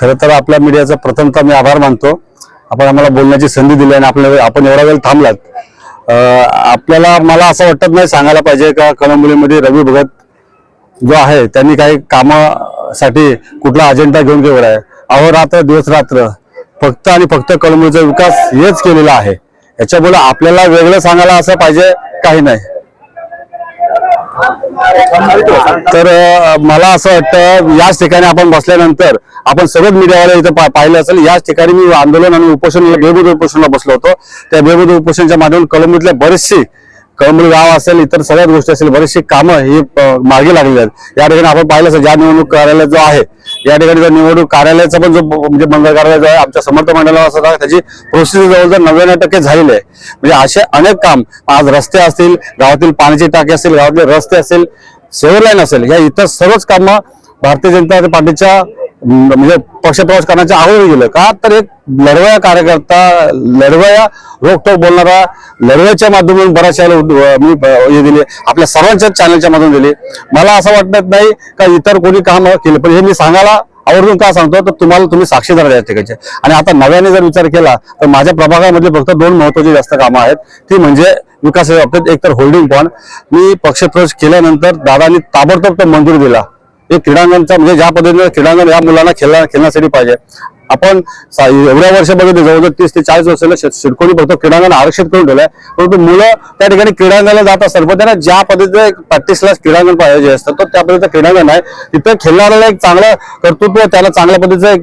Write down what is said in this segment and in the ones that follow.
खरं तर आपल्या मीडियाचा प्रथमतः मी आभार मानतो। आपण आम्हाला बोलण्याची संधी दिली आणि आपण एवढा वेळ थांबलात। आपल्याला मला असं वाटत नाही सांगायला पाहिजे का कळंबोलीमध्ये रवी भगत जो आहे त्यांनी काही कामासाठी कुठला अजेंडा घेऊन गेला आहे। अहोरात्र दिवस रात्र फक्त आणि फक्त कळंबोलीचा विकास हेच केलेला आहे। याच्यामुळे आपल्याला वेगळं सांगायला असं पाहिजे काही नाही। तर मला असं वाटतं याच ठिकाणी आपण बसल्यानंतर आपण सगळं मीडियावाले इथं पाहिलं असेल। याच ठिकाणी मी आंदोलन आणि उपोषण बेमुदत उपोषणला बसलो होतो। त्या बेमुदत उपोषणच्या माध्यमातून कळंबोलीतल्या बरेचशी कळंबोली गाव असेल इतर सगळ्याच गोष्टी असेल बरेचशी कामं ही मागे लागलेली आहेत। या ठिकाणी आपण पाहिलं असेल ज्या निवडणूक कार्यालय जो आहे या ठिकाणी निवडणूक कार्यालयाचा पण जो म्हणजे मंगळ कार्यालय जो आहे आमच्या समर्थ मंडळाला असं त्याची प्रोसेस जवळजवळ 99% झालेली आहे। म्हणजे असे अनेक काम आज रस्ते असतील, गावातील पाण्याची टाकी असेल, गावातले रस्ते असेल, सेव्हर लाईन असेल, या इतर सर्वच कामं भारतीय जनता पार्टीच्या म्हणजे पक्षप्रवेश करण्याच्या अगोदर गेलं का तर एक लढवया कार्यकर्ता, लढवया रोखटोक बोलणारा, लढवयाच्या माध्यमातून बऱ्याचशा मी हे दिले आपल्या सर्वांच्या चॅनलच्या माध्यमातून दिली। मला असं वाटत नाही का इतर कोणी काम केलं, पण हे मी सांगायला आवर्जून का सांगतो तर तुम्ही साक्षीदार द्या ठिकाणचे। आणि आता नव्याने जर विचार केला तर माझ्या प्रभागामध्ये फक्त 2 महत्त्वाची जास्त कामं आहेत, ती म्हणजे विकासाच्या बाबतीत एक तर होल्डिंग पॉइंट। मी पक्षप्रवेश केल्यानंतर दादांनी ताबडतोब तो मंजूर दिला। एक क्रीडांगणचा म्हणजे ज्या पद्धतीने क्रीडांगण या मुलांना खेळण्यासाठी पाहिजे। आपण एवढ्या वर्ष बघितले जवळजवळ 30 ते 40 वर्षाला शिडकोणी फक्त क्रीडांगण आरक्षित करून ठेवलंय, परंतु मुलं त्या ठिकाणी क्रीडांगणाला जात असतात पण त्यांना ज्या पद्धतीने प्रॅक्टिसला क्रीडांगण पाहिजे असतं तर त्या पद्धतीचं क्रीडांगण आहे। तिथं खेळणाऱ्याला एक चांगलं कर्तृत्व, त्याला चांगल्या पद्धतीचं एक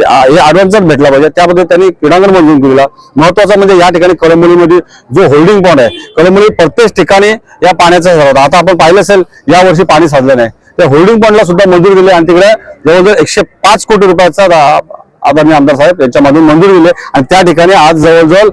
ऍडव्हान्स भेटला पाहिजे, त्या पद्धतीने त्यांनी क्रीडांगण मंजूर केला। महत्वाचं म्हणजे या ठिकाणी कळंबोलीमध्ये जो होल्डिंग पॉइंट आहे, कळंबोली प्रत्येक ठिकाणी या पाण्याचा साठा आता आपण पाहिलं असेल या वर्षी पाणी साचलं नाही, त्या होल्डिंग पॉइंटला सुद्धा मंजूर दिली आणि तिकडे जवळजवळ 105 कोटी रुपयाचा आदरणीय आमदार साहेब यांच्यामधून मंजूर दिले। आणि त्या ठिकाणी आज जवळजवळ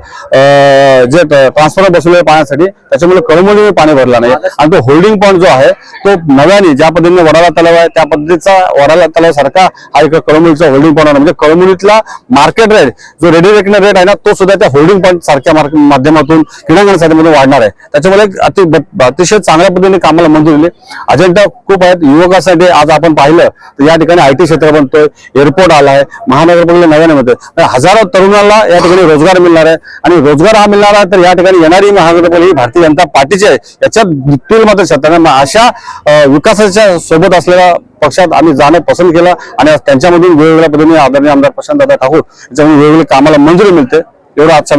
जे ट्रान्सफॉर्मर बसवले पाण्यासाठी त्याच्यामुळे कळंबोलीमध्ये पाणी भरला नाही। आणि तो होल्डिंग पॉइंट जो आहे तो नव्याने ज्या पद्धतीने वडाला तलाव आहे त्या पद्धतीचा वडाला तलाव सारखा हा एक कळंबोलीचा होल्डिंग पॉइंट म्हणजे कळंबोलीतला मार्केट रेट जो रेडी रेकनर रेट आहे ना तो सुद्धा त्या होल्डिंग पॉइंट सारख्या माध्यमातून क्रीडांगणासाठी वाढणार आहे। त्याच्यामुळे अतिशय चांगल्या पद्धतीने कामाला मंजूर दिली। अजेंडा खूप आहेत युवकांसाठी। आज आपण पाहिलं तर या ठिकाणी IT क्षेत्र बनतोय, एअरपोर्ट आलाय, महानगर नव्याने मध्ये हजारो तरुणांना या ठिकाणी रोजगार मिळणार आहे। आणि रोजगार हा मिळणार आहे तर या ठिकाणी येणारी महानगरपालिका ही भारतीय जनता पार्टीची आहे याच्यात दुट्टील मात्र शब्दांना अशा विकासाच्या सोबत असलेल्या पक्षात आम्ही जाणं पसंत केलं आणि त्यांच्यामधून वेगवेगळ्या पद्धतीने आदरणीय आमदार प्रशांत दादा ठाकूर यांच्यामधून वेगवेगळ्या कामाला मंजुरी मिळते। एवढं आजचा